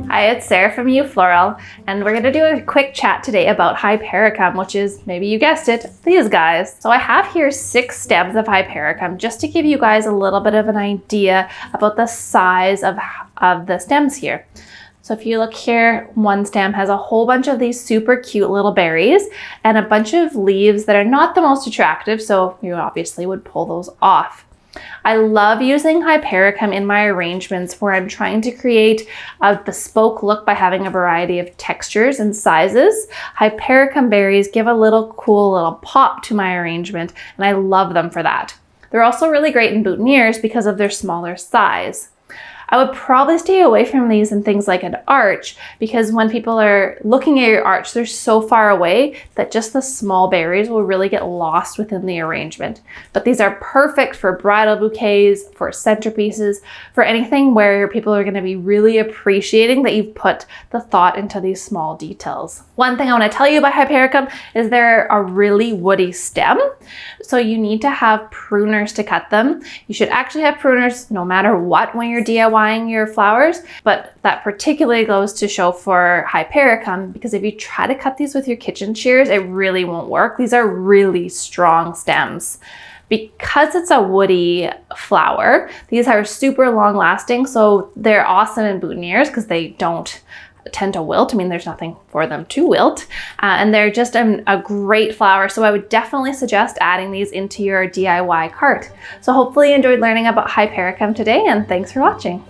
Hi, it's Sarah from Floral, and we're going to do a quick chat today about Hypericum, which is, maybe you guessed it, these guys. So I have here 6 stems of Hypericum just to give you guys a little bit of an idea about the size of the stems here. So if you look here, one stem has a whole bunch of these super cute little berries and a bunch of leaves that are not the most attractive, so you obviously would pull those off. I love using Hypericum in my arrangements where I'm trying to create a bespoke look by having a variety of textures and sizes. Hypericum berries give a cool little pop to my arrangement, and I love them for that. They're also really great in boutonnieres because of their smaller size. I would probably stay away from these in things like an arch, because when people are looking at your arch, they're so far away that just the small berries will really get lost within the arrangement. But these are perfect for bridal bouquets, for centerpieces, for anything where people are going to be really appreciating that you've put the thought into these small details. One thing I want to tell you about Hypericum is they're a really woody stem, so you need to have pruners to cut them. You should actually have pruners no matter what when you're DIYing your flowers, but that particularly goes to show for Hypericum, because if you try to cut these with your kitchen shears, it really won't work. These are really strong stems. Because it's a woody flower, these are super long lasting, so they're awesome in boutonnieres because they don't tend to wilt. I mean, there's nothing for them to wilt, and they're just a great flower. So I would definitely suggest adding these into your DIY cart. So hopefully you enjoyed learning about Hypericum today, and thanks for watching.